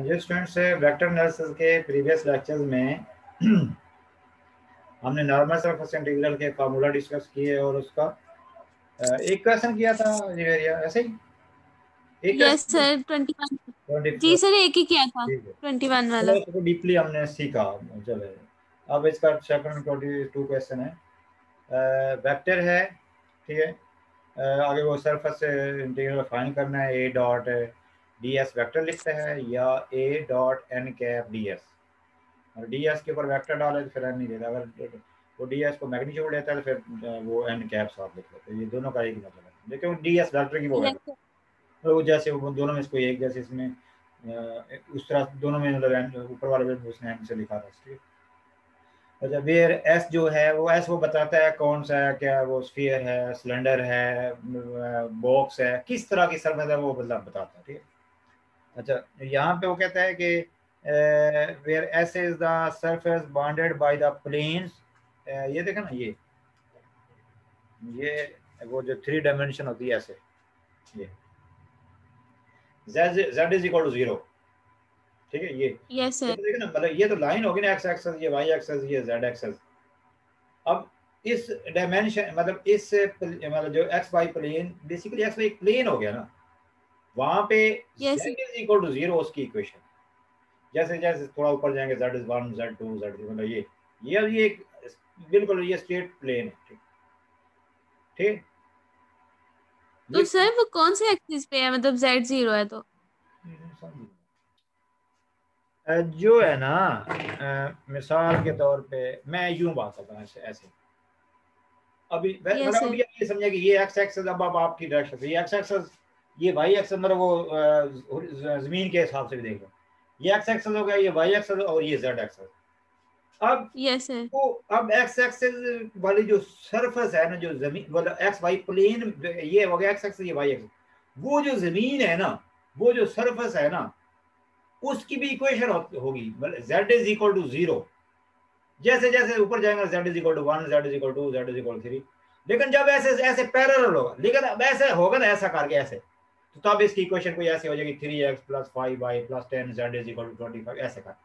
जिस स्टूडेंट से vector analysis के प्रीवियस लेक्चर्स में हमने नॉर्मल सरफेस इंटीग्रल के फार्मूला डिस्कस किए और उसका एक क्वेश्चन किया था ये ऐसे ही एक यस सर 21 जी सर एक ही किया था 21 वाला उसको डीपली हमने सीखा। चलो अब इसका सेकंड 22 क्वेश्चन है। वेक्टर है, ठीक है। आगे वो सरफेस इंटीग्रल फाइंड करना है। ए डॉट डी एस वैक्टर लिखते हैं या A dot N cap D S. और डी एस के ऊपर वेक्टर डाले तो फिर एन नहीं देता। अगर वो डी एस को मैग्नीट्यूड लेता है तो फिर वो एन कैप साथ लिख लेते हैं। ये दोनों का एक मतलब है, लेकिन डी एस वेक्टर की वो है तो जैसे वो दोनों में इसको एक जैसे इसमें उस तरह दोनों में मतलब ऊपर वाले में उसने एन से लिखा था। ठीक है। अच्छा, वेयर एस जो है वो एस वो बताता है कौन सा है, क्या वो स्फीयर है, सिलेंडर है, बॉक्स है, किस तरह की सरफेस है वो मतलब बताता है। ठीक है। अच्छा, यहाँ पे वो कहता है कि where S is the surface bounded by the planes. ये देखा ना, ये वो जो 3 डायमेंशन होती है ऐसे, ये z इज इक्वल टू 0। ठीक है। ये यस सर देखो ना, मतलब ये तो लाइन होगी ना, एक्स एक्सेस, ये वाई एक्सेस, ये जेड एक्सेस। अब इस डायमेंशन मतलब इस मतलब जो X Y plane, basically X Y plane हो गया ना, वहां पे yes z is equal to 0 उसकी इक्वेशन। जैसे जैसे थोड़ा ऊपर जाएंगे z इज 1 z 2 z3, मतलब ये अब ये बिल्कुल ये स्ट्रेट प्लेन है। ठीक ठीक। तो सर वो कौन से एक्सिस पे है मतलब Z0 है तो जो है ना, मिसाल के तौर पे मैं यूं बात करता हूँ ऐसे अभी यस मतलब सर अभी ये समझिए कि ये एक्स एक्सेस अब आपकी डायरेक्शन से, ये एक्स एक्सेस, ये वाई एक्सेस मतलब वो जमीन के हिसाब से भी देख लो, ये एक्स एक्सेस हो गया, ये वाई एक्सेस और ये जेड एक्सेस। अब यस सर तो अब एक्स एक्सेस वाली जो सरफेस है ना, जो जमीन मतलब एक्स वाई प्लेन, ये हो गया एक्स एक्सेस, ये वाई एक्सेस, वो जो जमीन है ना, वो जो सरफेस है ना, उसकी भी इक्वेशन होगी मतलब जेड इज इक्वल टू 0। जैसे जैसे ऊपर जाएंगे z is equal to 1, z is equal to 2, z is equal to 3। लेकिन जब ऐसे ऐसे पैरेलल होगा, लेकिन अब ऐसे होगा ना, ऐसा करके ऐसे, तो तब इसकी इक्वेशन कोई ऐसी हो जाएगी 3x plus 5y plus 10 z is equal to 25 ऐसे कर।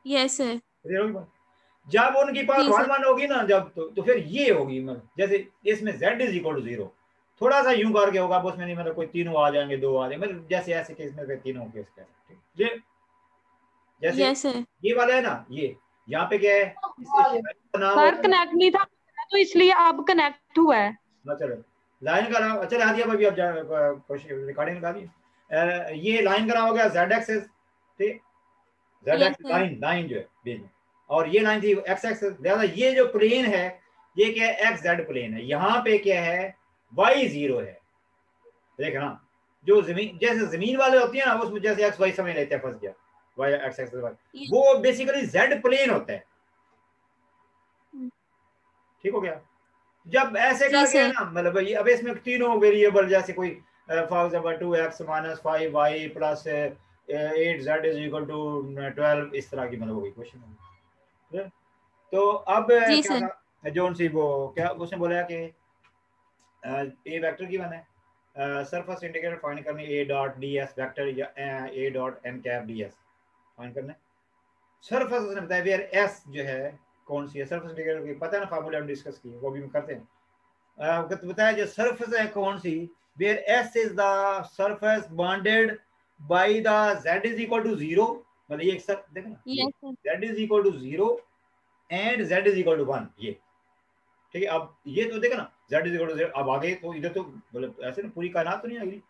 यस सर जब उनकी पावर जी सर 1 1 होगी ना, जब तो फिर ये होगी मतलब जैसे इसमें z इज इक्वल टू 0, थोड़ा सा यूं करके होगा, उसमें नहीं मतलब कोई तीनों आ जाएंगे, दो आ जाएंगे, मतलब जैसे ऐसे केस में तीनों केस का ये जैसे यस सर ये वाला है ना, ये यहाँ पे क्या है, इसका नाम सर होता है, कनेक्ट नहीं था तो इसलिए अब कनेक्ट हुआ है। चलो लाइन का नाम, अच्छा लगा दिया भाई, अब रिकॉर्डिंग लगा दी। ये लाइन का नाम हो गया जेड एक्सेस। ठीक, Z yes axis sir line, line जो है बीच में, और ये लाइन थी एक्स एक्सेस। लिहाजा ये जो प्लेन है, ये क्या है, एक्स जेड प्लेन है। यहाँ पे क्या है, वाई 0 है। देख ना, जो जमीन जैसे जमीन वाले होती है ना, उसमें जैसे एक्स वाई समझ लेते हैं, फंस गया वाई एक्स एक्सेस वाई, वो बेसिकली जेड प्लेन होता है। ठीक हो गया। जब ऐसे जी करके है सर ना, मतलब अब इसमें तीनों वेरिएबल जैसे कोई for example 2x minus 5y plus 8z is equal to 12, इस तरह की मतलब होगी क्वेश्चन होगी। तो अब जी क्या सर था, जोन सी वो क्या उसने बोला कि ए वेक्टर की बना है, सरफेस इंटीग्रल फाइंड करनी, A dot D S vector या A dot N cap D S find करना है। सरफेस उसने बताया वेयर एस जो है कौन सी है, सरफेस इंटीग्रल की पता है ना, फार्मूला हम डिस्कस किए, वो भी हम करते हैं। बताया जो सरफेस है कौन सी, where S is the surface bounded by the z is equal to 0, मतलब ये सर देखो ना, ये yes sir z is equal to 0 and z is equal to 1, ये ठीक है। अब ये तो देखो ना, z इज इक्वल टू 0, अब आगे तो इधर तो मतलब ऐसे ना पूरी कायनात तो नहीं आएगी,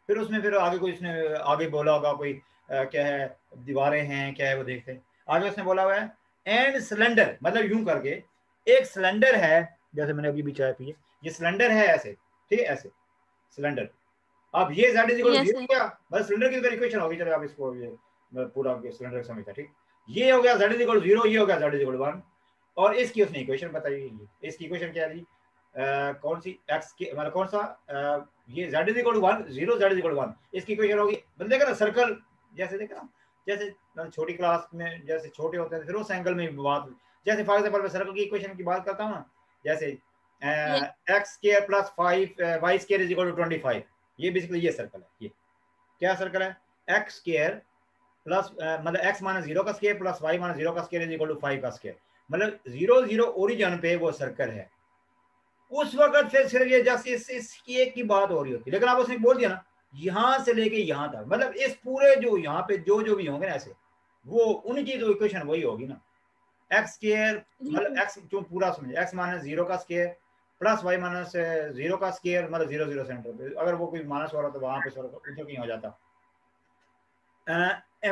फिर उसमें फिर आगे कोई इसने आगे बोला होगा कोई क्या है, दीवारें हैं क्या है वो देखते हैं। आगे उसने बोला हुआ है एंड सिलेंडर, मतलब यूं करके एक सिलेंडर है, जैसे मैंने अभी भी चाय पी है, ये सिलेंडर है ऐसे, ठीक है, ऐसे सिलेंडर। अब ये z is equal to yes 0 sir क्या, बस सिलेंडर की तो इक्वेशन होगी, चलो आप इसको ये पूरा सिलेंडर समझता, ठीक। ये हो गया z इज इक्वल टू 0, ये हो गया z इज इक्वल टू 1, और इसकी उसने इक्वेशन बताई। इसकी इक्वेशन क्या थी, कौन सी x की मतलब कौन सा ये z is equal to 1 0 z is equal to 1, इसकी इक्वेशन होगी बंदे का ना सर्कल, जैसे देखा ना, जैसे छोटी क्लास में जैसे छोटे होते हैं फिर उस एंगल में बात, जैसे फॉर एग्जांपल मैं सर्कल की इक्वेशन की बात करता हूँ ना, जैसे X square plus 5 Y square is equal to 25। ये बेसिकली ये सर्कल है। ये क्या सर्कल है? एक्स स्क्वायर प्लस मतलब एक्स माइनस 0 का स्क्वायर प्लस वाई माइनस 0 का स्क्वायर इज इक्वल टू 5 का स्क्वायर, मतलब 0 0 ओरिजिन पे वो सर्कल है। उस वक्त फिर सिर्फ ये जस्ट इसकी एक की बात हो रही होती, लेकिन आप उसने बोल दिया ना यहां से लेके यहां तक, मतलब इस पूरे जो यहाँ पे जो जो भी होंगे ना ऐसे, वो उनकी तो इक्वेशन वही होगी ना। एक्स स्क्वायर मतलब एक्स जो पूरा समझे, एक्स माइनस 0 का स्क्वायर प्लस वाई माइनस 0 का स्क्वायर, मतलब 0 0 सेंटर पे, अगर वो कोई माइनस हो रहा तो वहां पे उधर कहीं हो जाता।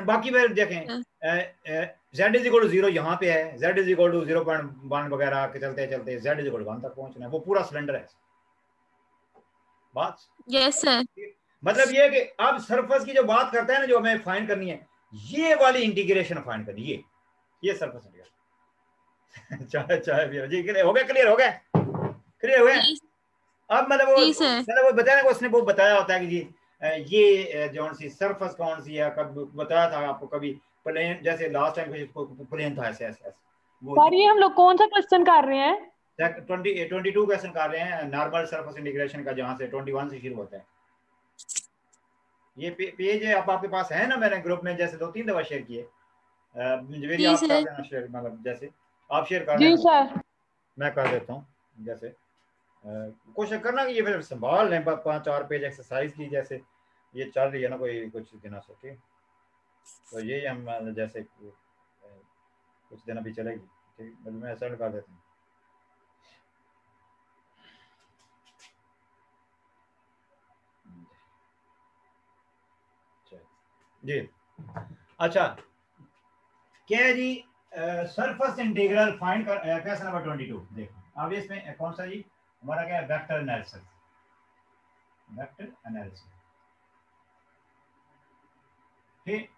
बाकी फिर देखें z इज इक्वल टू 0 यहाँ पे है, z इज इक्वल टू 0.1 वगैरह के चलते चलते z इज इक्वल टू 1 तक पहुंचना है, वो पूरा सिलेंडर है। बात यस सर। मतलब ये है कि अब सरफेस की जो बात करते हैं ना, जो हमें फाइंड करनी है, ये वाली इंटीग्रेशन फाइंड करनी है, ये सरफेस इंटीग्रेशन। चाहे चाहे भी जी क्लियर हो गया, क्लियर हो गया, क्लियर हो गया। अब मतलब वो बताया, उसने वो बताया होता है कि जी ये जो सी सरफेस कौन सी है, कब बताया था आपको, कभी प्लेन, जैसे लास्ट टाइम प्लेन था ऐसे ऐसे वो। सर ये हम लोग कौन सा क्वेश्चन कर रहे हैं? 22 क्वेश्चन कर रहे हैं नॉर्मल सरफेस इंटीग्रेशन का, जहां से 21 से शुरू होता है। ये पेज है, अब आपके पास है ना, मैंने ग्रुप में जैसे 2-3 दफा शेयर किए, आप कर देना शेयर, मतलब जैसे आप शेयर कर देना। जी सर। मैं कर देता हूँ, जैसे कोशिश करना कि ये फिर संभाल लें, 5-4 पेज एक्सरसाइज की, जैसे ये चल रही है ना कोई कुछ दिन से, ठीक। तो ये हम जैसे कुछ दिन अभी चलेगी, ठीक, मैं सेंड कर देता हूँ। जी अच्छा, क्या है जी, सरफेस इंटीग्रल फाइंड कर, क्वेश्चन नंबर 22 देखो। अब इसमें कौन सा जी हमारा क्या है, वेक्टर एनालिसिस, वेक्टर एनालिसिस, ठीक।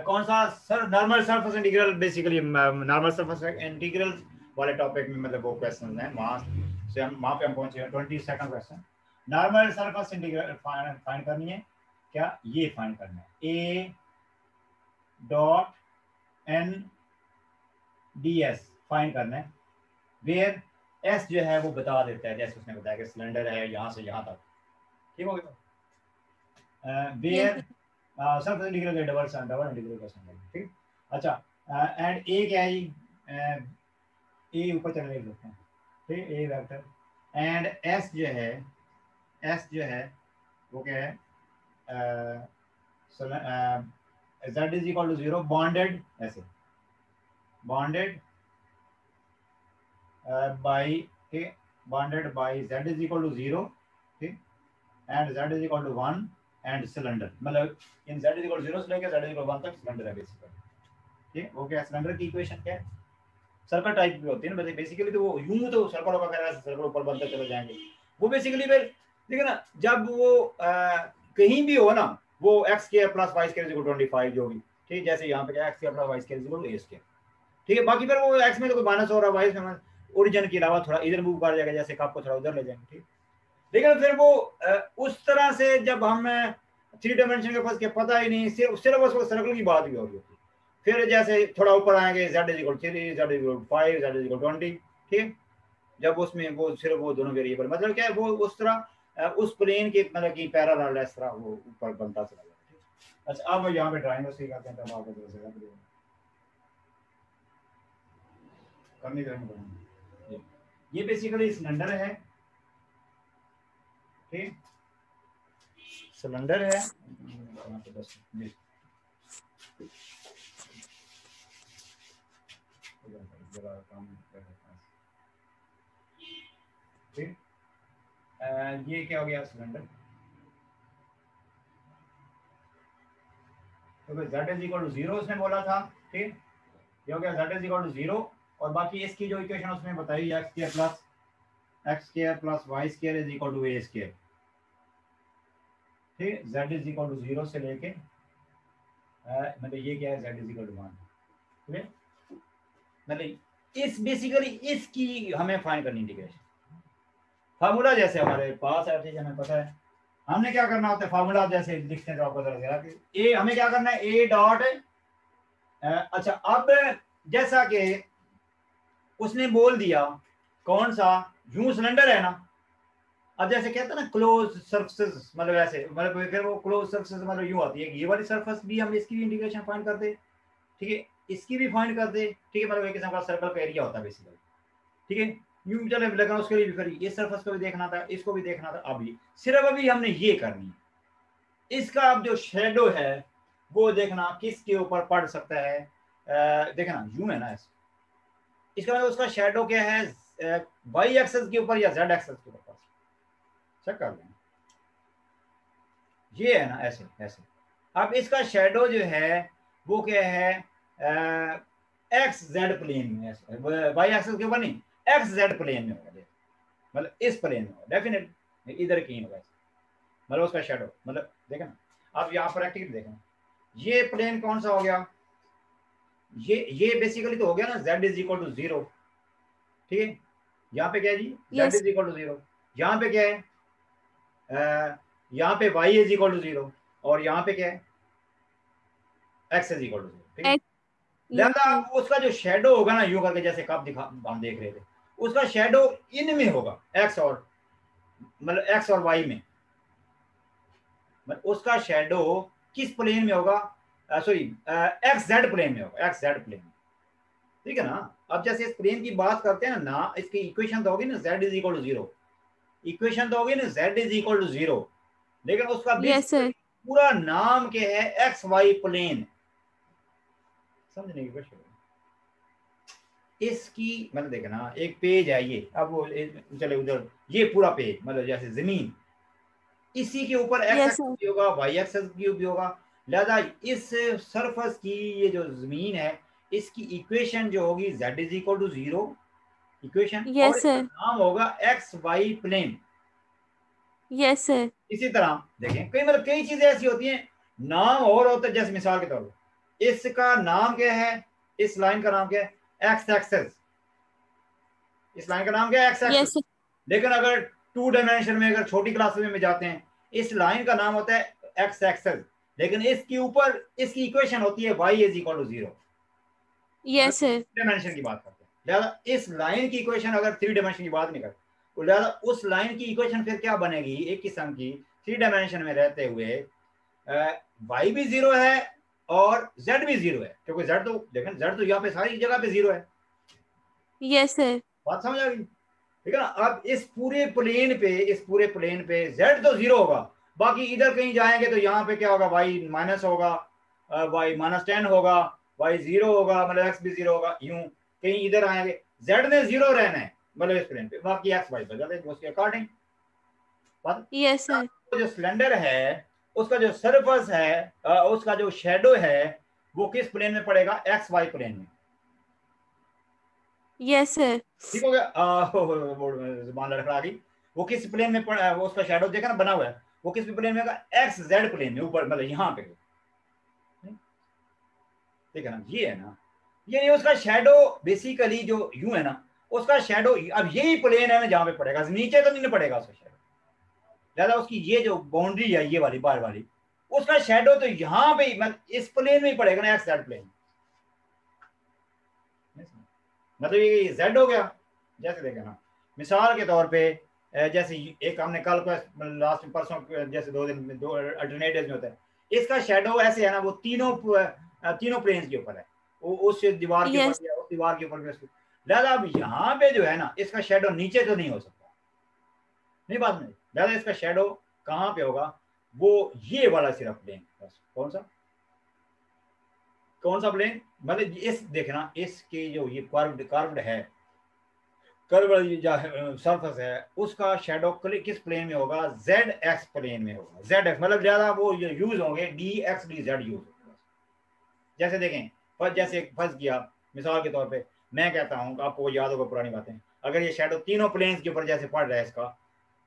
कौन सा sir, normal surface integral, basically normal surface integral वाले टॉपिक में मतलब वो क्वेश्चन है, वहां से हम वहां पे हम पहुंचे 22nd question. Normal surface integral find करनी है, क्या ये फाइंड करना है, ए dot N D S find करना है, वेयर एस जो है वो बता देता है, जैसे उसने बताया कि सिलेंडर है यहाँ से यहाँ तक, ठीक हो गया। वेयर सरफेस इंटीग्रल के डबल इंटीग्रल का सिंबल, ठीक। अच्छा एंड ए क्या है, ए ऊपर चले लेते हैं, ठीक, ए वेक्टर, एंड एस जो है, एस जो है वो क्या है, z is equal to 0 bounded, ऐसे बॉन्डेड बाई, ठीक, bounded by z is equal to 0, ठीक, and z is equal to 1 and cylinder, मतलब इन z इज इक्वल टू 0 से लेकर z इज इक्वल टू 1 तक सिलेंडर है बेसिकली, ठीक। वो क्या है, सिलेंडर की इक्वेशन क्या है, सर्कल टाइप की होती है ना बेसिकली, तो वो यूं तो सर्कल का कह सर्कल ऊपर बनते चले जाएंगे, वो बेसिकली फिर देखिए ना, जब वो कहीं भी हो ना, वो x square plus Y square equal 25 जो भी, ठीक, जैसे यहाँ पे क्या x square plus Y square equal a square, ठीक है। बाकी फिर वो एक्स में तो कोई माइनस हो रहा है, वाई में ओरिजिन के अलावा थोड़ा इधर मूव कर जाएगा, जैसे कप को थोड़ा उधर ले जाएंगे, ठीक। लेकिन फिर वो उस तरह से जब हम 3 डायमेंशन के पास के पता ही नहीं, सिर्फ बस सर्कल की बात भी हो रही होती, फिर जैसे थोड़ा ऊपर आएंगे z is equal 3, z is equal 5, z is equal 20, ठीक। जब उसमें वो सिर्फ वो दोनों वेरिएबल, मतलब क्या है, वो उस तरह उस प्लेन के मतलब की पैरेलल इस तरह वो ऊपर बनता चला जाता है। अच्छा अब यहाँ पे ड्राइंग उसकी करते हैं, तब आपको करनी करेंगे। ये बेसिकली सिलेंडर है, ठीक, सिलेंडर है, ठीक। ये क्या हो गया, सिलेंडर, तो z इज इक्वल टू 0 उसने बोला था, ठीक, ये हो गया z इज इक्वल टू 0, और बाकी इसकी जो इक्वेशन उसने बताई X square plus Y square is equal to A square, ठीक, z इज इक्वल टू 0 से लेके मतलब ये क्या है, z इज इक्वल टू 1, ठीक, मतलब इस बेसिकली इसकी हमें फाइंड करनी इंटीग्रेशन फार्मूला, जैसे हमारे पास है, ठीक है, हमें पता है हमने क्या करना होता है, फार्मूला जैसे लिखते हैं तो आपको पता लगेगा कि ए हमें क्या करना है, ए डॉट अच्छा अब जैसा कि उसने बोल दिया कौन सा, यूं सिलेंडर है ना, अब जैसे कहते हैं ना क्लोज सर्फेसेस, मतलब ऐसे, मतलब फिर वो क्लोज सर्फेसेस मतलब यूं आती है कि ये वाली सर्फेस भी हम इसकी भी इंटीग्रेशन फाइंड करते, ठीक है, इसकी भी फाइंड करते, ठीक है, मतलब एक किस्म का सर्कल का एरिया होता है बेसिकली, ठीक है, यूं चले लगा उसके लिए भी फिर इस सर्फेस को भी देखना था, इसको भी देखना था, अभी सिर्फ अभी हमने ये करनी है। इसका अब जो शेडो है वो देखना किसके ऊपर पड़ सकता है, देखना यूं है ना ऐसे, इसका मतलब उसका शेडो क्या है, वाई एक्सेस के ऊपर या जेड एक्सेस के ऊपर, चेक कर लें, ये है ना ऐसे ऐसे। अब इसका शेडो जो है वो क्या है, एक्स जेड प्लेन में, ऐसे वाई एक्सेस के ऊपर नहीं, एक्स जेड प्लेन में होगा, मतलब इस प्लेन में होगा, डेफिनेट इधर कहीं होगा, मतलब उसका शेडो, मतलब देखें ना, आप यहाँ प्रैक्टिकली देखें, ये प्लेन कौन सा हो गया, ये बेसिकली तो हो गया ना z इज इक्वल टू 0, ठीक है, यहाँ पे क्या है जी, z yes is equal to 0, यहाँ पे क्या है, यहाँ पे y इज इक्वल टू 0, और यहाँ पे क्या है, x इज इक्वल टू 0, ठीक है। यस लिहाजा उसका जो शेडो होगा ना, यूं करके जैसे कब दिखा हम देख रहे थे, उसका शेडो इनमें होगा, x और मतलब x और y में, मतलब उसका शेडो किस प्लेन में होगा, सॉरी एक्स जेड प्लेन में होगा, एक्स जेड प्लेन में, ठीक है ना। अब जैसे इस प्लेन की बात करते हैं ना, इसकी इक्वेशन तो होगी ना z is equal to 0, equation तो होगी ना z इज इक्वल टू 0, लेकिन उसका यस सर पूरा नाम क्या है, एक्स वाई प्लेन, समझने की कोशिश करो। इसकी मतलब देखना एक पेज है ये, अब वो चले उधर, ये पूरा पेज मतलब जैसे जमीन, इसी के ऊपर एक्स यस एक्सिस सर भी होगा, वाई एक्सिस भी होगा, लिहाजा इस सरफेस की ये जो जमीन है इसकी इक्वेशन जो होगी z is equal to 0 equation, और यस इसका सर नाम होगा x Y plane. Yes sir इसी तरह देखें कई मतलब कई चीजें ऐसी होती हैं, नाम और होता है, जैसे मिसाल के तौर पर इसका नाम क्या है, इस लाइन का नाम क्या है, एक्स एक्सेस, इस लाइन का नाम क्या है, एक्स एक्सेस, यस लेकिन अगर 2 डायमेंशन में अगर छोटी क्लास में जाते हैं, इस लाइन का नाम होता है एक्स एक्सेस, लेकिन इसके ऊपर इसकी इक्वेशन होती है y is equal to 0, yes sir dimension की बात करते हैं, लिहाजा इस लाइन की इक्वेशन अगर 3 डायमेंशन की बात नहीं करते, तो लिहाजा उस लाइन की इक्वेशन फिर क्या बनेगी, एक किस्म की 3 डायमेंशन में रहते हुए y भी 0 है और z भी 0 है, क्योंकि z तो देखें, z तो यहाँ पे सारी जगह पे 0 है, यस सर बात समझ आ गई, ठीक है ना। अब इस पूरे प्लेन पे z तो 0 होगा, बाकी इधर कहीं जाएंगे तो यहाँ पे क्या होगा, y माइनस होगा, y -10 होगा, y 0 होगा, मतलब x भी 0 होगा, यूं कहीं इधर आएंगे, z ने 0 रहना है मतलब इस प्लेन पे, बाकी x y बदल देंगे उसके अकॉर्डिंग। यस सर जो सिलेंडर है उसका जो सरफेस है, उसका जो शेडो है वो किस प्लेन में पड़ेगा, एक्स वाई प्लेन में, यस सर ठीक हो गया, जुबान लड़खड़ा गई, वो किस प्लेन में वो उसका शेडो देखा ना बना हुआ है, वो किस प्लेन में होगा, एक्स जेड प्लेन में, ऊपर मतलब यहाँ पे, ठीक है ना, ये है ना, ये उसका शेडो बेसिकली जो यूं है ना, उसका शेडो अब यही प्लेन है ना जहाँ पे पड़ेगा, नीचे तो नहीं पड़ेगा उसका शेडो, ज्यादा उसकी ये जो बाउंड्री है ये वाली बार वाली, उसका शेडो तो यहाँ पे मतलब इस प्लेन में ही पड़ेगा ना, एक्स जेड प्लेन, मतलब ये जेड हो गया। जैसे देखे ना मिसाल के तौर पे, जैसे एक हमने कल को लास्ट परसों जैसे 2 दिन में 2 अल्टरनेट डेज में होता है, इसका शेडो ऐसे है ना, वो तीनों प्लेन्स के ऊपर है, वो उस दीवार के ऊपर यस भी है, उस दीवार के ऊपर भी, लिहाजा अब यहाँ पे जो है ना इसका शेडो नीचे तो नहीं हो सकता, नहीं बात नहीं, लिहाजा इसका शेडो कहाँ पे होगा, वो ये वाला सिर्फ प्लेन, बस कौन सा प्लेन, मतलब इस देखना इसके जो ये कर्व्ड है, कर्व सरफेस है, उसका शेडो किस प्लेन में होगा, जेड एक्स प्लेन में होगा, जेड एक्स मतलब ज्यादा वो यूज होंगे D x d z use होगा। जैसे देखें जैसे फर्ज किया मिसाल के तौर पे, मैं कहता हूँ आपको याद होगा पुरानी बातें, अगर ये शेडो तीनों प्लेन्स के ऊपर जैसे पड़ रहा है इसका,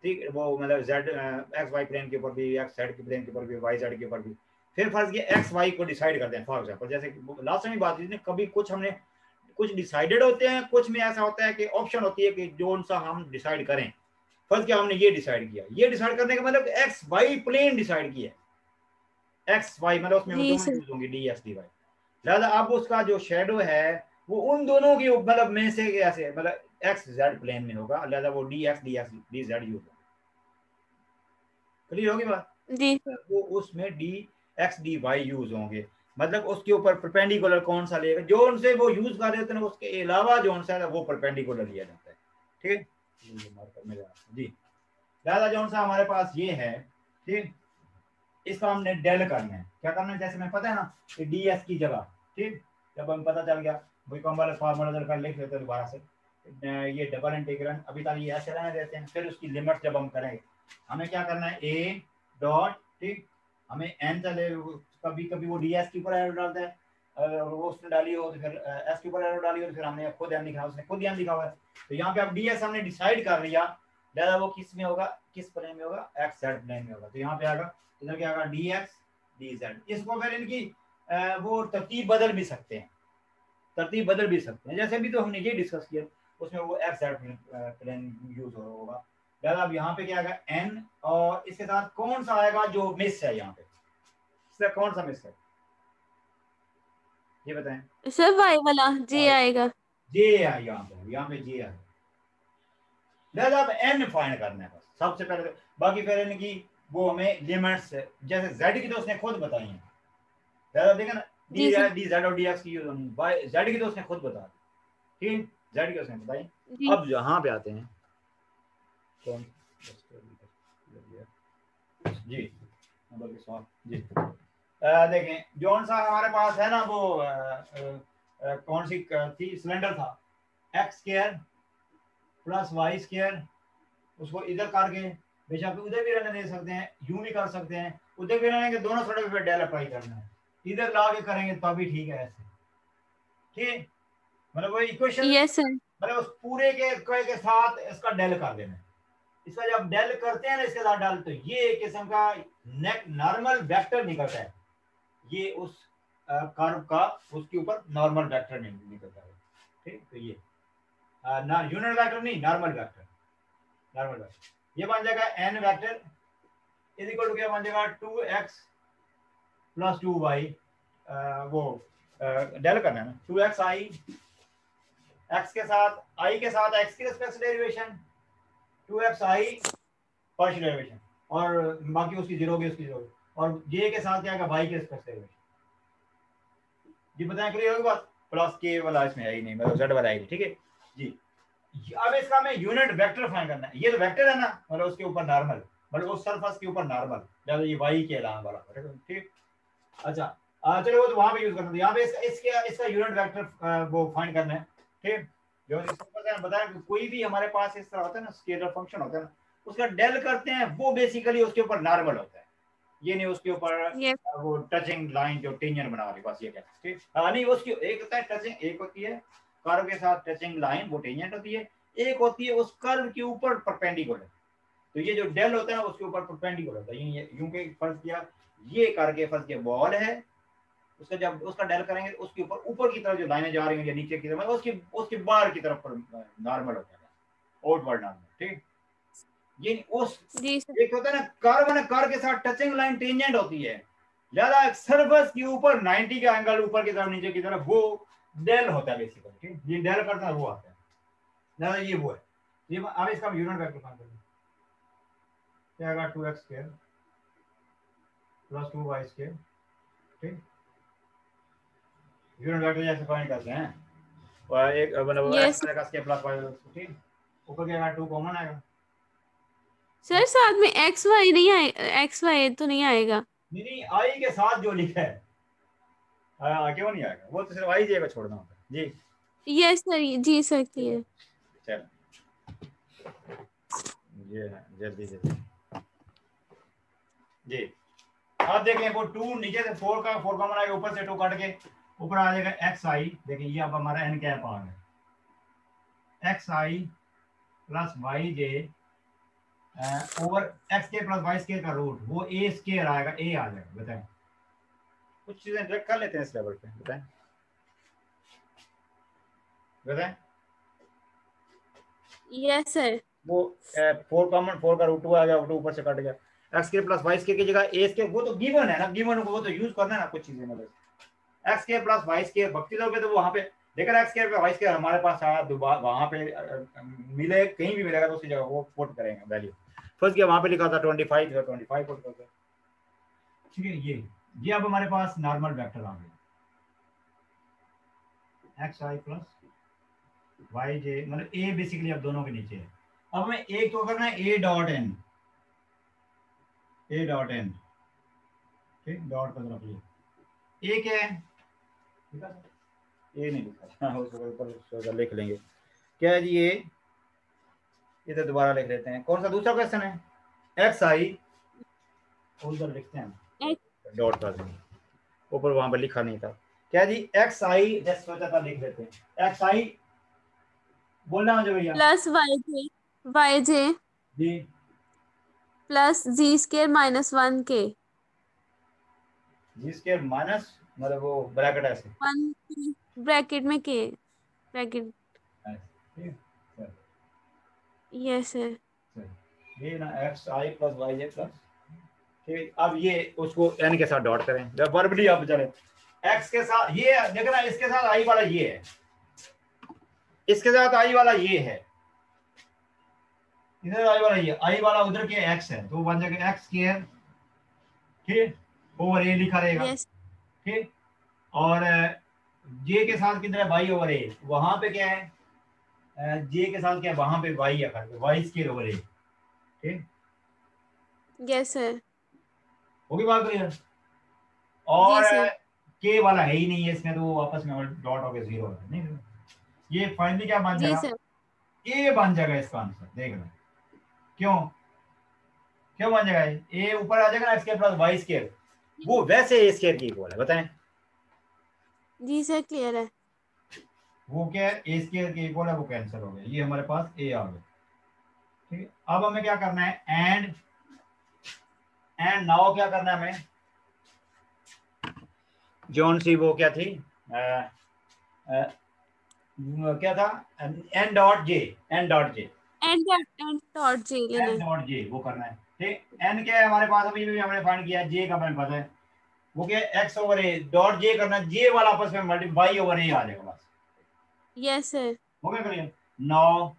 ठीक, वो मतलब जेड एक्स वाई प्लेन के ऊपर भी, एक्स जेड के प्लेन के ऊपर भी, वाई जेड के ऊपर भी, फिर फर्ज किया एक्स वाई को डिसाइड करते हैं, फॉर एग्जाम्पल जैसे लास्ट टाइम बात हुई थी, कभी कुछ हमने कुछ डिसाइडेड होते हैं, कुछ में ऐसा होता है कि ऑप्शन होती है कि जो सा हम डिसाइड करें, फर्स्ट क्या हमने ये डिसाइड किया, ये डिसाइड करने का मतलब एक्स वाई प्लेन डिसाइड किया, एक्स वाई मतलब उसमें जी दोनों सर यूज होंगे डी एक्स डी वाई, लिहाजा अब उसका जो शेडो है वो उन दोनों की मतलब में से ऐसे मतलब एक्स जेड प्लेन में होगा, लिहाजा वो d x d x d z use होगा। क्लियर होगी बात? जी वो उसमें d x d y use होंगे, मतलब उसके ऊपर परपेंडिकुलर कौन सा लेगा, जो उनसे वो यूज कर देते हैं उसके अलावा जो उनसे वो परपेंडिकुलर लिया जाता है। ठीक है जी। लिहाजा जो सा हमारे पास ये है, ठीक, इसका हमने डेल करना है। क्या करना है, जैसे मैं पता है ना कि डी एस की जगह, ठीक, जब हमें पता चल गया वही कम वाले फार्मूला कर लिख लेते हैं दोबारा से, ये डबल इंटीग्रल अभी तक ये ऐसे रहने देते हैं, फिर उसकी लिमिट जब हम करेंगे हमें क्या करना है, ए डॉट, ठीक, हमें एन चले, कभी कभी वो डी एस के ऊपर एरो डालता है, अगर वो उसने डाली हो तो फिर एस के ऊपर एरो डाली हो तो फिर हमने खुद एन लिखा, उसने खुद एन लिखा हुआ है। तो यहाँ पे अब डी एस हमने डिसाइड कर लिया, दादा वो किस में होगा, किस प्लेन में होगा, एक्स जेड प्लेन में होगा। तो यहाँ पे आएगा, इधर क्या आएगा, डी एक्स डी जेड। इसको फिर इनकी वो तरतीब बदल भी सकते हैं, तरतीब बदल भी सकते हैं, जैसे भी तो हमने ये डिस्कस किया, उसमें वो एक्स जेड प्लेन यूज होगा। दादा अब यहाँ पे क्या आएगा, एन, और इसके साथ कौन सा आएगा जो मिस है, यहाँ पे इसका कौन सा मिस है ये बताएं। सर, वाई वाला जे आएगा। जे है यहाँ पे जे है। दादा अब एन फाइंड करना है बस सबसे पहले, बाकी फिर इनकी वो हमें लिमिट्स जैसे जेड की तो उसने खुद बताई है, दादा देखा ना, डी जी डी जेड और डी एक्स की यूज होनी, बाय जेड की तो उसने खुद बता दी, ठीक, जेड की उसने बताई। जी अब यहाँ पे आते हैं कौन जी, जी देखें जौन सा हमारे पास है ना वो कौन सी थी सिलेंडर था, x square plus Y square, उसको इधर करके बेशक उधर भी रहने दे सकते हैं, यूं भी कर सकते हैं, उधर भी रहने के दोनों सड़क पे डेल अप्लाई करना है, इधर ला के करेंगे तभी ठीक है ऐसे, ठीक, मतलब वो इक्वेशन, यस सर। मतलब उस पूरे के साथ इसका डेल कर देना है। इसका जब डेल करते हैं ना इसके साथ डाल, तो ये एक किस्म का नेक नॉर्मल वेक्टर निकलता है, ये उस कर्व का उसके ऊपर नॉर्मल वेक्टर निकलता है, ठीक। तो ये ना यूनिट वेक्टर नहीं, नॉर्मल वेक्टर, नॉर्मल वेक्टर ये बन जाएगा n vector is equal to क्या बन जाएगा, 2x प्लस 2y, वो डेल करना है ना, 2xi, x के साथ i के साथ x की respect derivation, 2xi partial derivation, और बाकी उसकी जीरो की उसकी जीरो, और j के साथ क्या आएगा, y की रिस्पेक्ट डेरिवेशन। जी बताएं, क्लियर होगी बात, प्लस के वाला इसमें है ही नहीं, मतलब z वाला है, ठीक है जी। अब इसका हमें यूनिट वेक्टर फाइंड करना है, ये तो वेक्टर है ना, मतलब उसके ऊपर नॉर्मल, मतलब उस सरफेस के ऊपर नॉर्मल, जैसे ये y के अलावा वाला, ठीक। अच्छा चलो वो तो वहां पे यूज करना है, यहाँ पे इसका यूनिट वेक्टर वो फाइंड करना है, ठीक। जो बताया कि कोई भी हमारे पास इस तरह होता है ना, स्केलर फंक्शन होता है ना, उसका डेल करते हैं, वो बेसिकली उसके ऊपर नॉर्मल होता है, ये नहीं उसके ऊपर यस वो टचिंग लाइन जो टेंजेंट बना रही, बस ये कहते हैं, ठीक। नहीं उसकी एक होता है टचिंग, एक होती है कर्व के साथ टचिंग लाइन, वो टेंजेंट होती है, एक होती है उस कर्व के ऊपर परपेंडिकुलर। तो ये जो डेल होता है ना उसके ऊपर परपेंडिकुलर होता है, यूं के फर्ज किया, ये करके फर्ज किया बॉल है, उसका जब उसका डेल करेंगे उसके ऊपर ऊपर की तरफ जो लाइनें जा रही हैं या नीचे की तरफ, उसकी उसके बाहर की तरफ नॉर्मल हो जाएगा, आउटवर्ड नॉर्मल, ठीक। ये उस जी सर। एक होता है ना कर्व के साथ टचिंग लाइन टेंजेंट होती है, ज्यादा सरफेस के ऊपर 90 का एंगल ऊपर की तरफ नीचे की तरफ, वो डेल होता है बेसिकली, ठीक। ये डेल करता है वो आता है, ज्यादा ये वो है। ये अब इसका यूनिट वेक्टर फाइंड करें, क्या आएगा, 2x square plus 2y square, ठीक। यूनिट वेक्टर जैसे फाइंड करते हैं, और एक मतलब यस x का स्क्वायर प्लस y, ठीक, ऊपर क्या आएगा, 2 कॉमन आएगा, सर, साथ में एक्स वाई नहीं आए, एक्स वाई तो नहीं आएगा। नहीं i के साथ जो लिखा है क्यों नहीं आएगा, वो तो सिर्फ i j को छोड़ना होता है जी। यस सर, जी सर क्लियर। चल ये है, जल्दी जल्दी जी। अब देखें वो 2 नीचे से 4 का 4 कॉमन आएगा, ऊपर से 2 काट के ऊपर आ जाएगा xi, देखिए ये अब हमारा n कैप आ गया, xi प्लस वाई जे ओवर एक्स के प्लस वाई स्केयर का रूट, वो a स्केयर आएगा, a आ जाएगा। बताएं, कुछ चीजें डायरेक्ट कर लेते हैं इस लेवल पे, बताएं बताएं। Yes sir. वो 4 कॉमन 4 का रूट 2 आ गया, रूट ऊपर से कट गया, एक्स के प्लस वाई स्केयर की जगह a स्केयर, वो तो गिवन है ना, गिवन को वो तो यूज करना है ना कुछ चीजें, मतलब एक्स के प्लस वाई स्केयर भक्ति दोगे तो वहां पे लेकिन एक्स स्क्वायर पे वाई स्क्वायर हमारे पास आया, दोबारा वहां पे मिले, कहीं भी मिलेगा तो उसी जगह वो पुट करेंगे वैल्यू। फर्स्ट किया वहां पे लिखा था 25, तो 25 पुट करते हैं। ठीक है, ये अब हमारे पास नॉर्मल वेक्टर आ गया, एक्स आई प्लस वाई जे, मतलब ए बेसिकली अब दोनों के नीचे है। अब हमें एक तो करना है ए dot n, a dot n, ठीक, डॉट का तरफ ये ए क्या है, लिखा था ए नहीं लिखा, हाँ उसको ऊपर लिख लेंगे। क्या है जी ये तो दोबारा लिख लेते हैं। कौन सा दूसरा क्वेश्चन है, एक्स आई, उधर लिखते हैं डॉट कर देंगे, ऊपर वहां पर लिखा नहीं था। क्या जी एक्स आई, जैसे सोचा था लिख देते हैं, एक्स आई बोलना मुझे भैया, प्लस वाई जे जी प्लस जी स्केयर माइनस 1 के, जी स्क्वायर माइनस, मतलब वो ब्रैकेट ऐसे 1 ब्रैकेट में के, ब्रैकेट, ठीक है सर, यस है। सर ये ना एक्स आई प्लस वाई जे प्लस, ठीक। अब ये उसको एन के साथ डॉट करें, जब वर्बली अब चले एक्स के साथ, ये देखना इसके साथ आई वाला ये है, इसके साथ आई वाला ये है, इधर आई वाला ये, आई वाला उधर के एक्स है, तो बन जाएगा एक्स स्क्वायर, ठीक, ओवर ए लिखा रहेगा, यस ठीक। और जे के साथ किधर है, वाई ओवर ए, वहां पे क्या है, जे के साथ क्या है, वहां पे वाई है, वाई स्क्वायर ओवर ए, ठीक, यस है। होगी बात क्लियर। जी और सर। के वाला है ही नहीं है इसमें, तो वो आपस में डॉट हो गया, जीरो है नहीं, ये फाइनली क्या बन जी जाएगा, सर। ए बन जाएगा इसका आंसर, देख लो क्यों, क्यों बन जाएगा, ए ऊपर आ जाएगा ना, x square plus Y square, वो वैसे ए स्क्वायर की इक्वल है, बताएं जी सर क्लियर है। वो क्या है, ए स्क्वायर की इक्वल है, वो कैंसिल हो गया, ये हमारे पास ए आ गया, ठीक है। अब हमें क्या करना है, एंड नाउ क्या करना है हमें, जॉन सी वो क्या थी, क्या था, n dot j, n dot j, and dot j लेना एन है। डॉट जे वो करना है, ठीक। एन क्या है हमारे पास, अभी भी हमने फाइंड किया, जे का हमें पता है, वो क्या है, एक्स ओवर ए डॉट जे करना, जे वाला आपस में मल्टीप्लाई ओवर ए आ जाएगा बस, यस सर। हो गया क्लियर। नाउ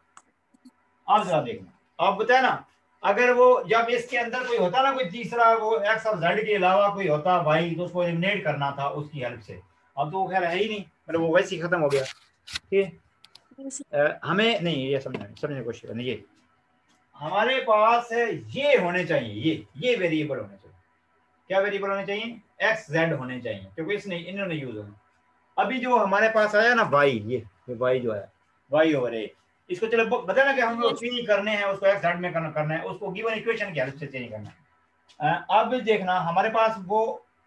अब जरा देखना, अब बताया ना, अगर वो जब इसके अंदर कोई होता ना, कोई तीसरा वो एक्स और जेड के अलावा कोई होता वाई, तो उसको एलिमिनेट करना था उसकी हेल्प से, अब तो वो खैर है ही नहीं, मतलब वो वैसे ही खत्म हो गया, ठीक है। हमें नहीं ये समझने की कोशिश करनी, ये हमारे पास ये होने चाहिए, ये वेरिएबल होने चाहिए, क्या वेरिएबल होने चाहिए, एक्स जेड होने चाहिए, क्योंकि इसने इन्होंने यूज होना। अभी जो हमारे पास आया ना वाई, ये वाई जो आया, वाई ओवर ए, इसको चलो बता ना कि हम लोग यस चेंज करने हैं, उसको एक्स जेड में करना है, उसको गिवन इक्वेशन की हेल्प से चेंज करना है। अब देखना हमारे पास वो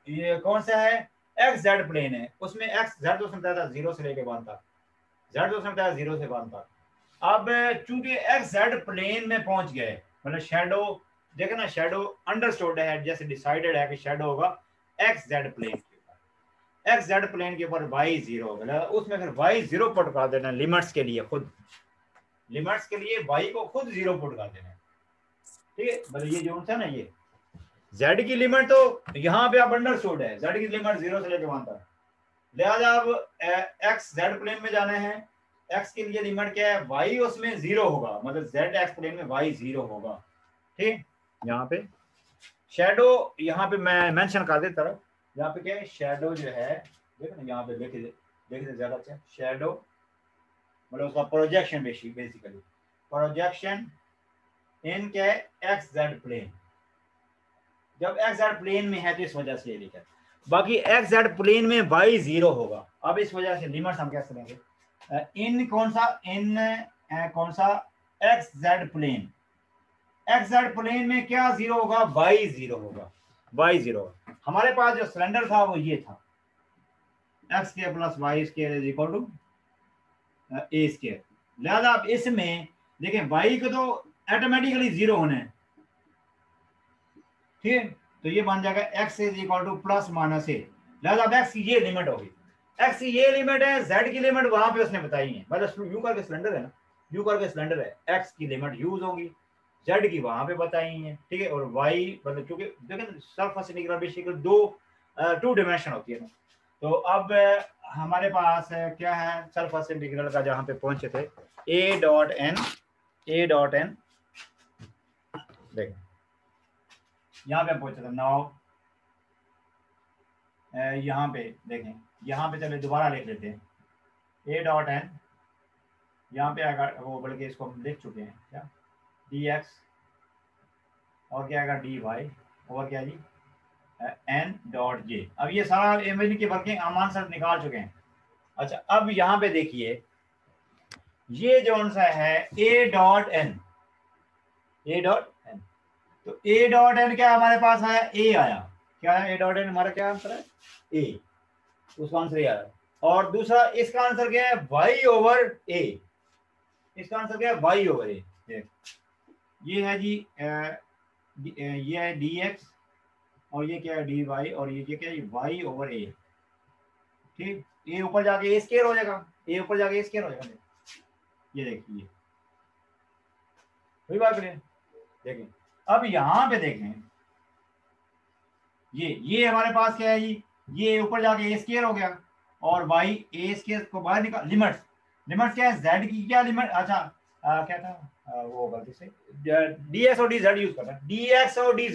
ये कौन सा है, एक्स जेड प्लेन है, उसमें एक्स जेड तो समझता था 0 से लेके 1 तक, जेड तो समझता है 0 से 1 तक। अब चूंकि एक्स जेड प्लेन में पहुंच गए, मतलब शेडो देखे ना, शेडो अंडरस्टूड है, जैसे डिसाइडेड है कि शेडो होगा एक्स जेड प्लेन के ऊपर, एक्स जेड प्लेन के ऊपर वाई 0 होगा, उसमें फिर वाई 0 पुट कर देना, लिमिट्स के लिए खुद, लिमिट्स के लिए वाई को खुद 0 पुट कर देना, ठीक है। मतलब ये जो था ना, ये जेड की लिमिट तो यहाँ पे आप अंडरस्टूड है, जेड की लिमिट 0 से लेकर 1 तक, लिहाजा अब एक्स जेड प्लेन में जाना है, एक्स के लिए लिमिट क्या है, वाई उसमें 0 होगा, मतलब जेड एक्स प्लेन में वाई 0 होगा, ठीक। यहाँ पे शेडो, यहाँ पे मैं मेंशन कर देता हूँ, यहाँ पे क्या है, शेडो जो है देखो ना, यहाँ पे देख ज्यादा अच्छा, शेडो मतलब उसका प्रोजेक्शन, बेसिकली प्रोजेक्शन इन क्या है, एक्स जेड प्लेन, जब एक्स जेड प्लेन में है तो इस वजह से ये लिखा है, बाकी एक्स जेड प्लेन में वाई 0 होगा। अब इस वजह से लिमिट्स हम कैसे लेंगे, इन कौन सा, इन कौन सा, x z plane, x z plane में क्या 0 होगा, वाई 0 होगा, वाई 0। हमारे पास जो सिलेंडर था वो ये था, x square plus Y square is equal to A square, लिहाजा अब इसमें देखें वाई को तो ऑटोमेटिकली 0 होना है, ठीक है, तो ये बन जाएगा x is equal to plus minus a, लिहाजा अब एक्स की ये लिमिट होगी, एक्स की ये लिमिट है, जेड की लिमिट वहां पे उसने बताई है, मतलब यू करके सिलेंडर है ना, यू करके सिलेंडर है, एक्स की लिमिट यूज होगी, जेड की वहां पे बताई है, ठीक है। और वाई मतलब चूंकि देखें surface integral basically two dimension होती है ना, तो अब हमारे पास क्या है सरफेस इंटीग्रल का, जहां पे पहुंचे थे ए डॉट एन देखें यहाँ पे हम पहुंचे थे नाउ यहाँ पे देखें, यहाँ पे चले दोबारा लिख लेते हैं ए डॉट एन, यहाँ पे आएगा वो, बल्कि इसको हम लिख चुके हैं क्या, डी एक्स और क्या आएगा डी वाई और क्या जी एन डॉट जे। अब ये सारा इमेज की वर्किंग हम आंसर निकाल चुके हैं। अच्छा अब यहाँ पे देखिए ये जो सा है ए डॉट एन, तो ए डॉट एन क्या हमारे पास आया, ए आया, क्या है ए डॉट एन हमारा क्या आंसर है ए, उसका आंसर ये आया। और दूसरा इसका आंसर क्या है वाई ओवर ए, इसका आंसर क्या है वाई ओवर ए। ये है जी ये है डी एक्स और ये क्या है डी वाई और ये क्या है वाई ओवर ए, ठीक। ए ऊपर जाके ए स्क्वायर हो जाएगा, ए ऊपर जाके ए स्क्वायर हो जाएगा, ये देखिए वही बात करें। देखें अब यहाँ पे देखें ये हमारे पास क्या है जी, ये ऊपर जाके ए स्क्वायर हो गया और वाई ए स्क्वायर को बाहर निकाल, लिमिट क्या है जेड की, क्या लिमिट, अच्छा क्या था वो गलती से डी एक्स और डी जेड यूज करना, डी एक्स और डी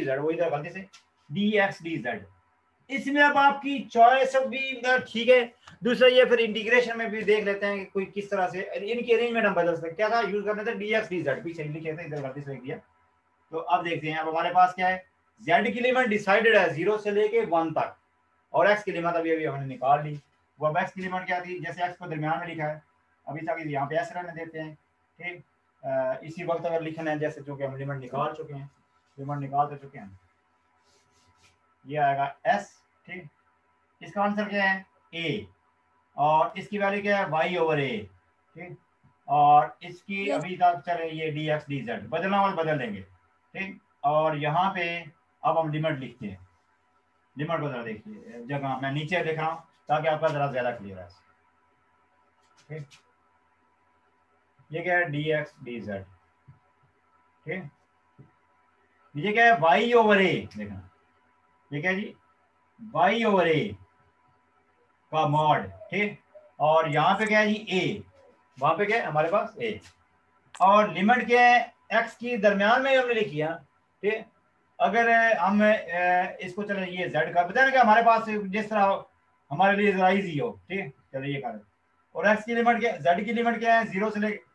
जेड वो इधर गलती से डी एक्स डी जेड। इसमें अब आपकी चॉइस भी ठीक है। दूसरा ये फिर इंटीग्रेशन में भी देख लेते हैं कि कोई किस तरह से इनकी अरेंजमेंट हम बदल सकते हैं। क्या था यूज करने थे डी एक्स डी जेड, पीछे लिखे थे इधर गलती से लिख दिया। तो अब देखते हैं अब हमारे पास क्या है, जेड की लिमिट डिसाइडेड है 0 से लेके 1 तक और एक्स की लिमिट अभी हमने निकाल ली। वो अब एक्स की लिमिट क्या थी, जैसे एक्स को दरमियान में लिखा है अभी तक यहाँ पे एस रहने देते हैं, ठीक। इसी वक्त अगर लिखना है जैसे चूंकि हम लिमिट निकाल चुके हैं, लिमिट निकाल तो चुके हैं, ये आएगा एस, ठीक। इसका आंसर क्या है ए और इसकी वैल्यू क्या है वाई ओवर ए, ठीक। और इसकी अभी तक चले ये डी एक्स डी जेड, बदलना और बदल देंगे, ठीक। और यहाँ पे अब हम लिमिट लिखते हैं, लिमिट को जरा देखिए जगह मैं नीचे लिख रहा हूँ ताकि आपका जरा ज्यादा क्लियर है, ठीक। ये क्या है डी एक्स डी जेड, ठीक। ये क्या है वाई ओवर ए, देखना ये क्या है जी वाई ओवर ए का मॉड, ठीक। और यहाँ पे क्या है जी ए, वहां पे क्या है हमारे पास ए और लिमिट क्या है एक्स की दरमियान में हमने लिखी है, ठीक। अगर हम इसको चले ये जेड का बताया कि हमारे पास जिस तरह हमारे लिए जरा इजी हो, ठीक। चलिए ये करें और एक्स की लिमिट क्या, जेड की लिमिट क्या है 0 से लेकर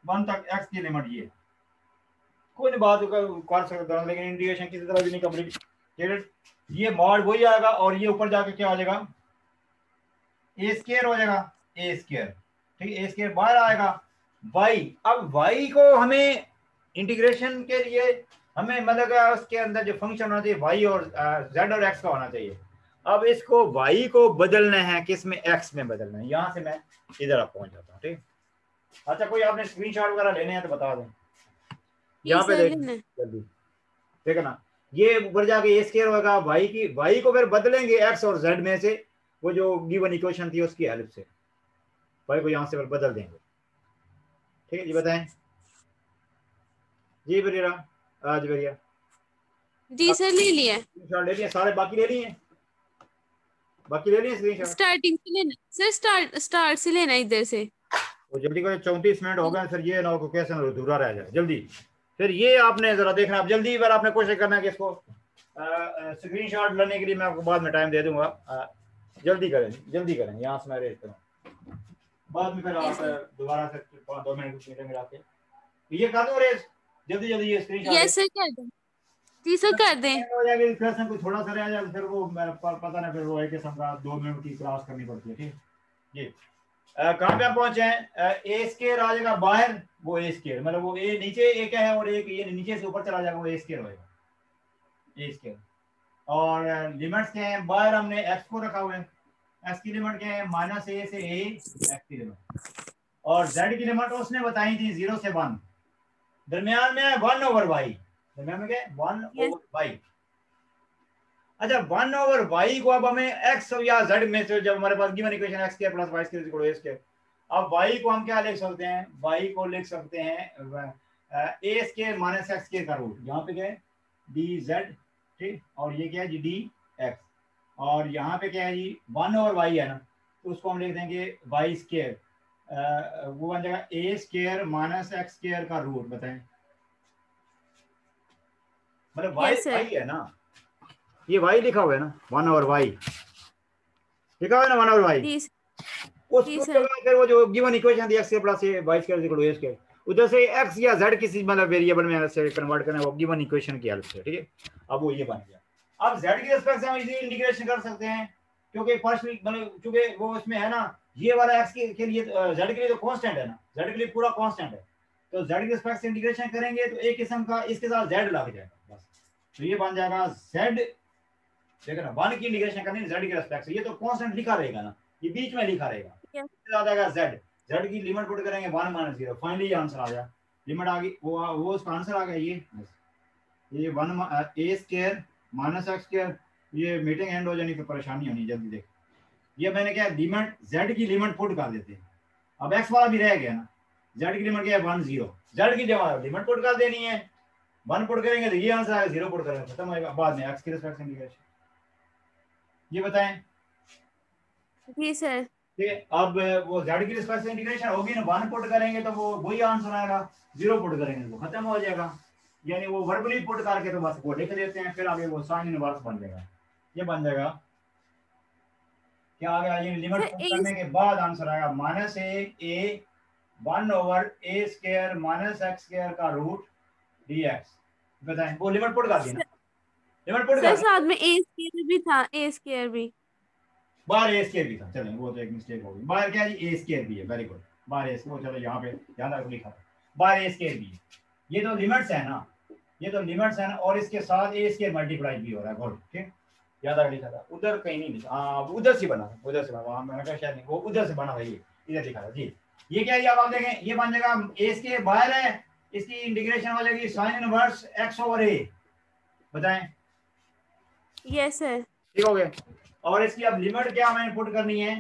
1 तक, एक्स की लिमिट ये कोई नहीं बात कर सकता हूँ, लेकिन इंटीग्रेशन किसी तरह भी नहीं कम्प्लीट, ये मॉड वही आएगा और ये ऊपर जाके क्या हो जाएगा ए स्क्वायर हो जाएगा, ए स्क्वायर, ठीक। ए स्क्वायर बाहर आएगा वाई। अब वाई को हमें इंटीग्रेशन के लिए हमें मतलब उसके अंदर जो फंक्शन होना चाहिए वाई और जेड और एक्स का होना चाहिए। अब इसको वाई को बदलना है किस में, एक्स में बदलना है। यहाँ से मैं इधर आप पहुंच जाता हूँ, ठीक। अच्छा कोई आपने स्क्रीनशॉट वगैरह लेने हैं तो बता दें, यहाँ पे देख जल्दी देखो ना, ये ऊपर जाके ए स्क्वायर होगा वाई की, वाई को फिर बदलेंगे एक्स और जेड में से, वो जो गिवन इक्वेशन थी उसकी हेल्प से वाई को यहाँ से फिर बदल देंगे, ठीक है जी। बताएं जी बरिया, आज बरिया जी सर ले लिया, स्क्रीनशॉट ले लिए सारे, बाकी ले लिए, बाकी ले लिए स्क्रीनशॉट, स्टार्टिंग से लेना सर, स्टार्ट से लेना इधर से। वो जल्दी करें 34 मिनट हो गए, फिर ये ना हो कैसे अधूरा रह जाए जल्दी। फिर ये आपने जरा देखना, आप जल्दी बार आपने कोशिश करना है कि इसको स्क्रीनशॉट लेने के लिए मैं आपको बाद में टाइम दे दूंगा, जल्दी करें यहाँ से मैं रेट करूँ, बाद में फिर आप दोबारा से 2 मिनट मिलेंगे आपके, ये कर दो रेस जल्दी ये स्क्रीनशॉट। यस सर कर दें, जी सर कर दें। हो जाएगा क्वेश्चन को थोड़ा सा रह जाए फिर वो पता ना, फिर वो एक किस्म का 2 मिनट की क्लास करनी पड़ती है, ठीक। ये कहाँ पे आप पहुंचे हैं, ए स्क्वायर आ जाएगा बाहर, वो ए स्क्वायर मतलब वो ए नीचे ए क्या है और एक ये नीचे से ऊपर चला जाएगा, वो ए स्क्वायर होएगा, ए स्क्वायर। और लिमिट्स क्या है, बाहर हमने एक्स को रखा हुआ है, एक्स की लिमिट क्या है -a से a, एक्स की लिमिट, और जेड की लिमिट उसने बताई थी 0 से 1, दरमियान में है 1 ओवर वाई, दरमियान में क्या है 1 ओवर वाई। अच्छा 1 ओवर वाई को अब हमें एक्स या जेड में से, जब हमारे पास given equation x square plus Y square equal to A square, अब वाई को हम क्या लिख सकते हैं, वाई को लिख सकते हैं ए स्क्वायर माइनस एक्स स्क्वायर का रूट, यहाँ पे क्या है डी जेड, ठीक। और ये क्या है जी डी एक्स, और यहाँ पे क्या है जी 1 और y है ना, तो उसको हम लिख देंगे y स्क्वायर, वो बन जाएगा a square minus x square का रूट। बताएं, मतलब y यस सर। y है ना, ये y लिखा हुआ है ना, 1 और y लिखा हुआ है ना, 1 और y। जी जी उसको सर। जगह फिर वो जो गिवन इक्वेशन दी x plus y square equal to a square, उधर से x या z किसी मतलब वेरिएबल में से कन्वर्ट करना है वो गिवन इक्वेशन की हेल्प से, ठीक है। अब वो ये बन गया। अब z के रिस्पेक्ट से हम इजीली इंटीग्रेशन कर सकते हैं, क्योंकि पार्शियल मतलब चूंकि वो इसमें है ना, ये वाला x के लिए z के लिए तो कांस्टेंट है ना, z के लिए पूरा कांस्टेंट है, तो z के रिस्पेक्ट से इंटीग्रेशन करेंगे तो एक किस्म का इसके साथ z लग जाएगा बस। तो ये बन जाएगा z, देखो ना 1 की इंटीग्रेशन करनी z के रिस्पेक्ट से, ये तो कांस्टेंट लिखा रहेगा ना, ये बीच में लिखा रहेगा, Yes. आ जाएगा z, z की लिमिट पुट करेंगे 1 माइनस 0, फाइनली ये आंसर आ गया, लिमिट आ गई, वो उसका आंसर आ गया ये 1 a square minus x square. ये मीटिंग एंड हो जानी, फिर परेशानी होनी, जल्दी देख। ये मैंने क्या लिमिट z की लिमिट पुट कर देते हैं, अब x वाला भी रह गया ना, z की लिमिट क्या है 1 0, z की जगह लिमिट पुट कर देनी है, 1 पुट करेंगे तो ये आंसर आएगा, 0 पुट करेंगे खत्म होएगा, बाद में x के रिस्पेक्ट से इंटीग्रेशन। ये बताएं, जी सर। ठीक है। अब वो z की रिस्पेक्ट से इंटीग्रेशन होगी ना, 1 पुट करेंगे तो वो वही आंसर आएगा, 0 पुट करेंगे तो खत्म हो जाएगा, यानी वो वर्बली पुट करके तो बस वो लिख देते हैं, फिर आगे वो साइन इनवर्स बन जाएगा, ये बन जाएगा क्या आ गया, ये लिमिट सर पुट ए करने के बाद आंसर आएगा minus a 1 over a square minus x square का रूट dx। बताएं, वो लिमिट पुट कर दी ना, लिमिट पुट सर कर दी, साथ में ए स्क्वायर भी था, ए स्क्वायर भी। बाहर ए स्क्वायर भी था, चलें वो तो एक मिस्टेक हो गई, बाहर क्या है ए स्क्वायर भी है, वेरी गुड, बाहर ए स्क्वायर, चलो यहाँ पे ध्यान रख लिखा था बाहर ए स्क्वायर भी है, ये तो लिमिट्स है ना, ये तो लिमिट्स है ना, और इसके साथ ए स्क्वायर मल्टीप्लाई भी हो रहा है, गुड, ठीक, याद रख लिखा था, उधर कहीं नहीं लिखा, हाँ उधर से बना, उधर से बना, मैंने कहा शायद नहीं, वो उधर से बना था, ये इधर लिखा था जी। ये क्या है, अब आप देखें, ये बन जाएगा ए स्क्वायर बाहर है, इसकी इंटीग्रेशन हो जाएगी साइन इनवर्स एक्स ओवर ए। बताएं, यस सर। ठीक हो गया। और इसकी अब लिमिट क्या हमें पुट करनी है,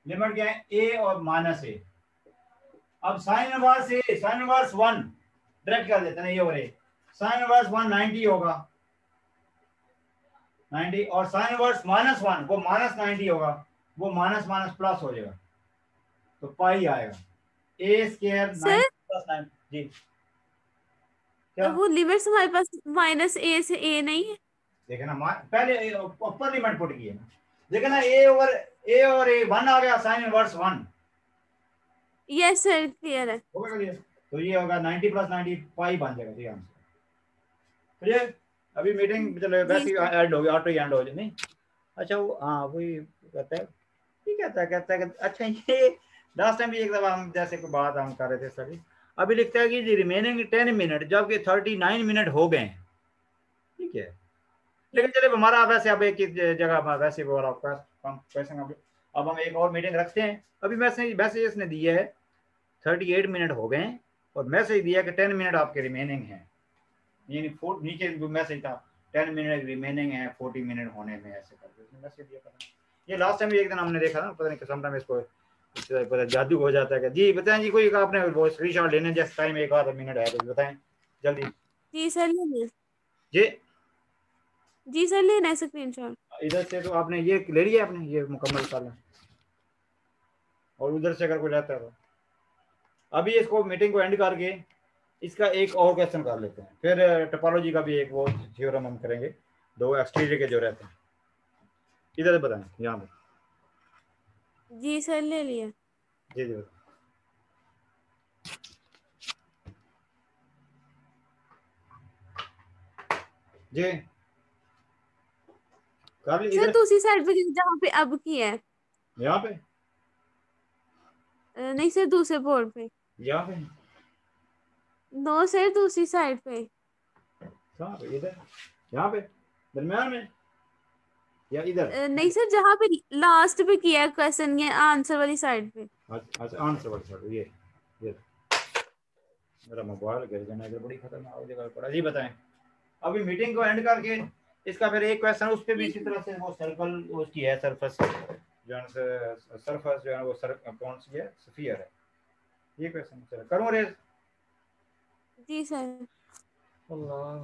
लिमिट क्या है ए और माइनस ए, अब साइन इनवर्स ए, साइन इनवर्स 1 डायरेक्ट कर देते हैं ये, और ए साइन इनवर्स 1 90 होगा, 90, और साइन इनवर्स माइनस 1 वो माइनस 90 होगा, वो माइनस माइनस प्लस हो जाएगा, तो पाई आएगा ए स्क्वायर 90 सर प्लस 9 जी। क्या वो लिमिट्स हमारे पास माइनस ए से ए नहीं है। देखे ना, पहले ऊपर लिमिट पुट की है ना, देखे ना ए और ए 1 आ गया, sine inverse 1 yes sir clear है। होगा क्लियर, तो ये होगा 90 प्लस 90 पाई बन जाएगा, ठीक आंसर। क्लियर, अभी मीटिंग चलो जी वैसे सर। ऐड हो गया, ऑटो एंड हो जाए नहीं, अच्छा वो हाँ वही कहता है, ठीक कहता है अच्छा ये लास्ट टाइम भी एक दफा हम जैसे कोई बात हम कर रहे थे सभी, अभी लिखता है कि रिमेनिंग 10 मिनट जबकि 39 मिनट हो गए हैं, ठीक है, लेकिन चले हमारा वैसे अब एक जगह वैसे वो आपका क्वेश्चन, अब हम एक और मीटिंग रखते हैं, अभी मैसेज इसने दिया है 38 मिनट हो गए हैं, और मैसेज दिया कि 10 मिनट आपके रिमेनिंग हैं, यानी नीचे मैसेज था 10 मिनट रिमेनिंग है 40 मिनट होने में, ऐसे करके मैसेज दिया था। ये लास्ट टाइम भी एक दिन हमने देखा ना, पता नहीं समटाइम इसको पता जादू हो जाता है। जी बताएं जी, कोई आपने वो स्क्रीनशॉट लेने जैसे टाइम एक आधा मिनट है तो बताएं जल्दी। जी सर लेना है। जी जी सर लेना है स्क्रीनशॉट। इधर से तो आपने ये ले लिया, आपने ये मुकम्मल कर लें, और उधर से अगर कोई रहता है तो अभी इसको मीटिंग को एंड करके इसका एक और क्वेश्चन कर लेते हैं, फिर टोपोलॉजी का भी एक वो थ्योरम हम करेंगे, दो एक्सटीरियर के जो रहते हैं, इधर से बताएं यहाँ पे। जी सर ले लिया। जी जी जी कर ली सर इधर, दूसरी साइड पे जहाँ पे अब की है। यहाँ पे, नहीं सर दूसरे बोर्ड पे। यहाँ पे, नो सर दूसरी साइड पे। कहाँ पे, इधर, यहाँ पे दरम्यान में, या इधर, नहीं सर जहाँ पे लास्ट पे किया है क्वेश्चन, ये आंसर वाली साइड पे। अच्छा आंसर वाली साइड, ये मेरा मोबाइल गिर जाना, इधर बड़ी खतरनाक जगह पड़ा। जी बताएं, अभी मीटिंग को एंड करके इसका फिर एक क्वेश्चन उस पे भी इसी तरह से वो सर्कल उसकी है, सरफेस जो है सरफेस जो है वो कौन सी है, स्फीयर है, ये क्वेश्चन चलो करूँ रेज। जी सर। अल्लाह